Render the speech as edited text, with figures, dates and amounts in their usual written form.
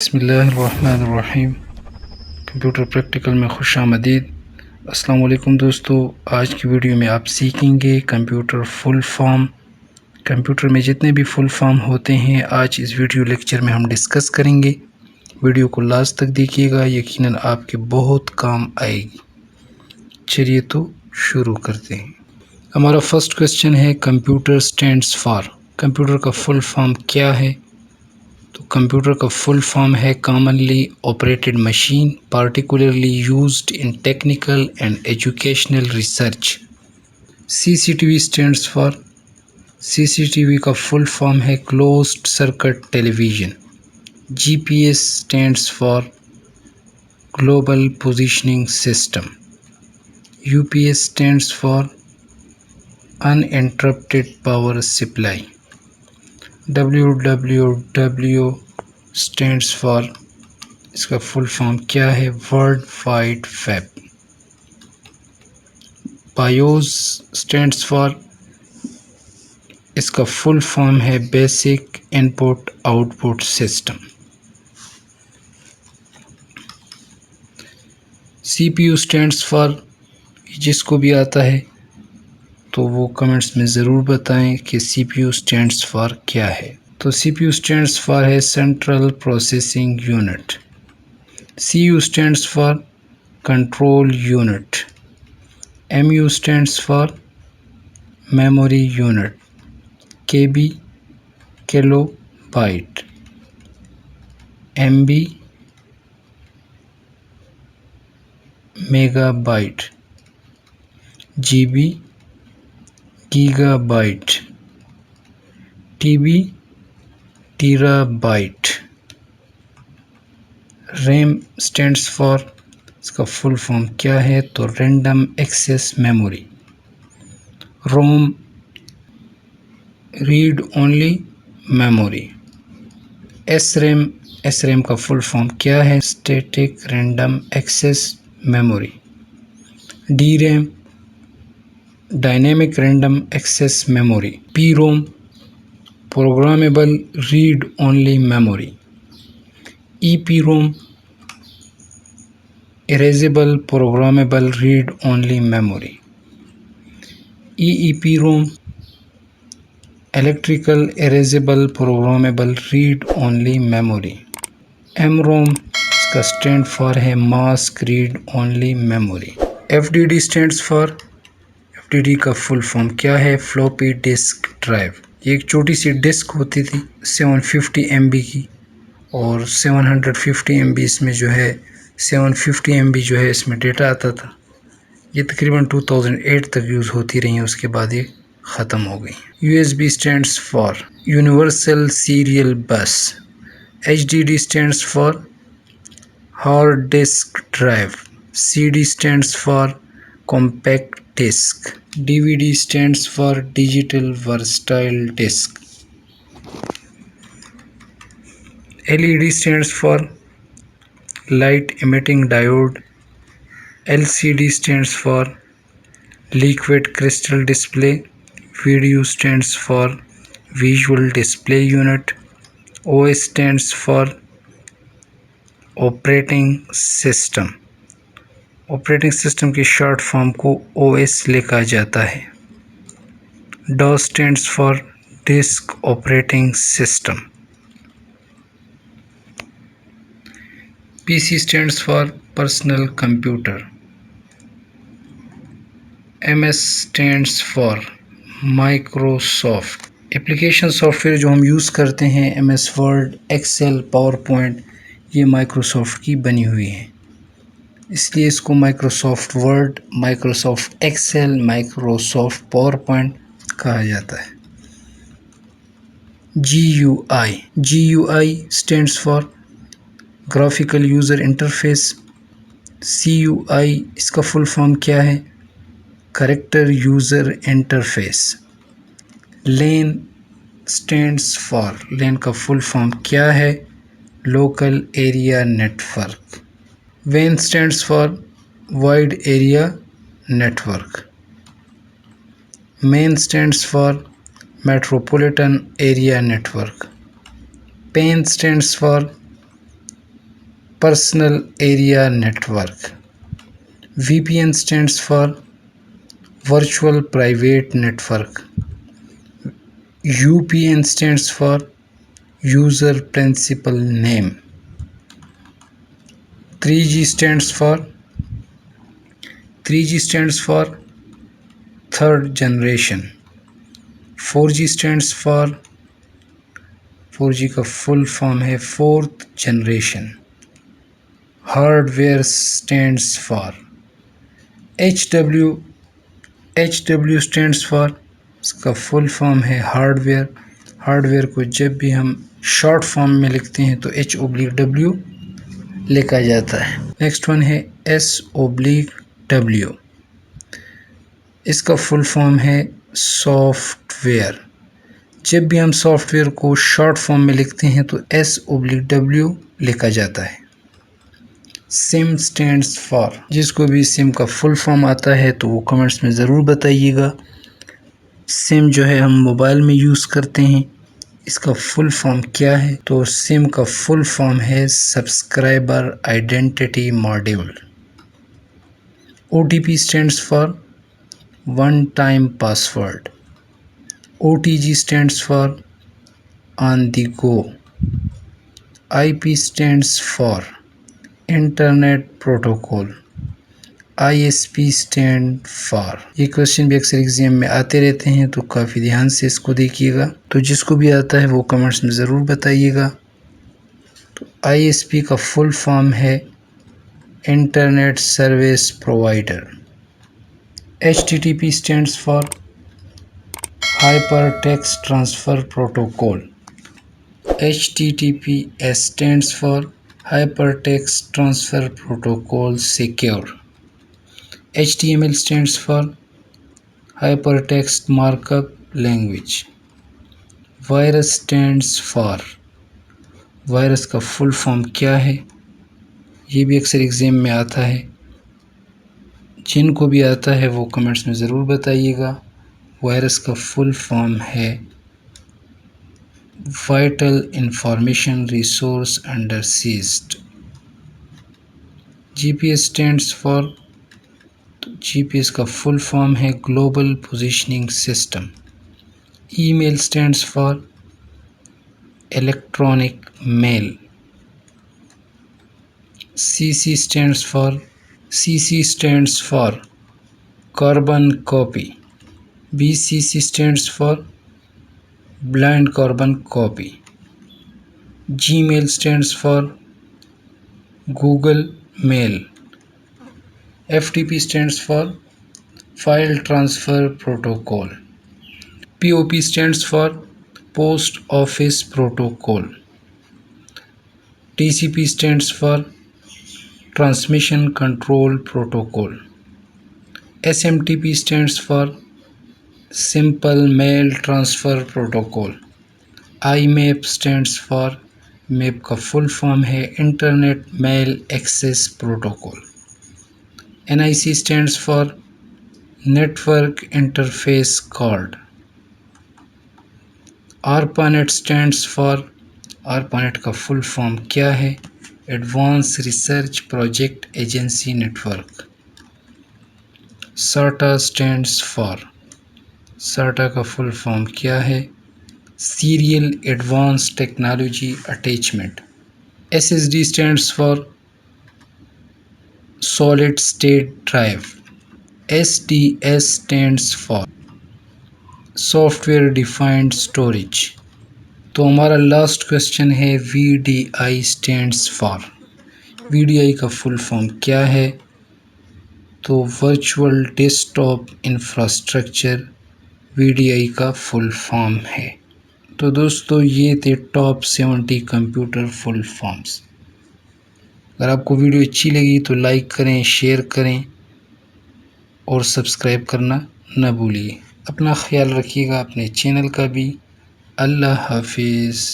बिस्मिल्लाहिर्रहमानिर्रहीम। Computer practical में खुश आमदीद। अस्सलाम वालेकुम दोस्तों, आज की वीडियो में आप सीखेंगे कंप्यूटर फुल फॉर्म। कंप्यूटर में जितने भी फुल फॉर्म होते हैं आज इस वीडियो लेक्चर में हम डिस्कस करेंगे। वीडियो को लास्ट तक देखिएगा, यकीनन आपके बहुत काम आएगी। चलिए तो शुरू करते हैं। हमारा फर्स्ट क्वेश्चन है कंप्यूटर स्टैंड्स फॉर। कंप्यूटर का फुल फॉर्म क्या है? तो कंप्यूटर का फुल फॉर्म है commonly operated machine, particularly used in technical and educational research. CCTV stands for. CCTV का फुल फॉर्म है closed circuit television. GPS stands for global positioning system. UPS stands for uninterrupted power supply. WWW stands for, इसका full form क्या है? World wide web. BIOS stands for, इसका full form है basic input output system. CPU stands for, जिसको भी आता है तो वो कमेंट्स में ज़रूर बताएं कि सीपीयू स्टैंड्स फॉर क्या है। तो सीपीयू स्टैंड्स फॉर है central processing unit. CU stands for control unit. MU stands for memory unit. KB kilobyte. MB megabyte. GB gigabyte. TB terabyte. RAM stands for, इसका full form क्या है? तो random access memory. ROM read only memory. SRAM का full form क्या है? Static random access memory. DRAM dynamic random access memory. PROM programmable read only memory. EPROM erasable programmable read only memory. EEPROM electrical erasable programmable read only memory. MROM, इसका stand for है mask read only memory. FDD stands for, FDD का full form क्या है? Floppy disk drive. ये एक छोटी सी disc होती थी 750 MB की, और 750 MB इसमें जो है 750 MB जो है इसमें डेटा आता था। ये तकरीबन 2008 तक यूज़ होती रही, उसके बाद ये ख़त्म हो गई। USB stands for universal serial bus. HDD stands for hard disk drive. CD stands for compact disk. DVD stands for digital versatile disk. LED stands for light emitting diode. LCD stands for liquid crystal display. VDU stands for visual display unit. OS stands for operating system. Operating system की short form को OS लिखा जाता है। DOS stands for disk operating system. PC stands for personal computer. MS stands for Microsoft. Application software जो हम use करते हैं MS Word, Excel, Power Point, ये माइक्रोसॉफ्ट की बनी हुई है, इसलिए इसको Microsoft Word, Microsoft Excel, Microsoft Power Point कहा जाता है। GUI stands for graphical user interface. CUI, इसका फुल फॉर्म क्या है? Character user interface. LAN stands for, LAN का फुल फॉर्म क्या है? Local area network. WAN stands for wide area network. MAN stands for metropolitan area network. PAN stands for Personal Area Network. VPN stands for Virtual Private Network. UPN stands for User Principal Name. 3G stands for 3G stands for third generation. 4G stands for 4G का full form है fourth generation. Hardware stands for HW stands for, इसका full form है hardware. Hardware को जब भी हम short form में लिखते हैं तो H/W लिखा जाता है. नेक्स्ट वन है S/W. इसका फुल फॉर्म है सॉफ्टवेयर. जब भी हम सॉफ्टवेयर को शॉर्ट फॉर्म में लिखते हैं तो S/W लिखा जाता है. सिम स्टैंड्स फॉर, जिसको भी सिम का फुल फॉर्म आता है तो वो कमेंट्स में ज़रूर बताइएगा. सिम जो है हम मोबाइल में यूज़ करते हैं, इसका फुल फॉर्म क्या है? तो सिम का फुल फॉर्म है subscriber identity module. OTP stands for one time password. OTG stands for on the go. IP stands for Internet Protocol. ISP stand for, ये क्वेश्चन भी अक्सर एग्जाम में आते रहते हैं तो काफ़ी ध्यान से इसको देखिएगा. तो जिसको भी आता है वो कमेंट्स में ज़रूर बताइएगा. तो ISP का फुल फॉर्म है internet service provider. HTTP stands for Hypertext Transfer Protocol. HTTPS stands for Hypertext Transfer Protocol Secure. HTML stands for Hypertext Markup Language. Virus stands for, virus का फुल फॉर्म क्या है? ये भी अक्सर exam में आता है. जिनको भी आता है वो कमेंट्स में ज़रूर बताइएगा. वायरस का फुल फॉर्म है vital information resource under seized. GPS stands for, तो GPS का फुल फॉर्म है global positioning system. Email stands for electronic mail. CC stands for carbon copy. BCC stands for blind carbon copy. Gmail stands for Google Mail. FTP stands for File Transfer Protocol. POP stands for Post Office Protocol. TCP stands for Transmission Control Protocol. SMTP stands for Simple Mail Transfer Protocol. IMAP stands for, map का full form है internet mail access protocol. NIC stands for network interface card. ARPANET stands for, ARPANET का full form क्या है? Advance research project agency network. SATA stands for, SATA का full form क्या है? Serial advance technology attachment. SSD stands for solid state drive. SDS stands for software defined storage. तो हमारा last question है VDI stands for. VDI का full form क्या है? तो वर्चुअल डेस्कटॉप इंफ्रास्ट्रक्चर VDI का फुल फॉर्म है. तो दोस्तों ये थे टॉप 70 कंप्यूटर फुल फॉर्म्स. अगर आपको वीडियो अच्छी लगी तो लाइक करें, शेयर करें और सब्सक्राइब करना न भूलिए. अपना ख्याल रखिएगा, अपने चैनल का भी. अल्लाह हाफिज़.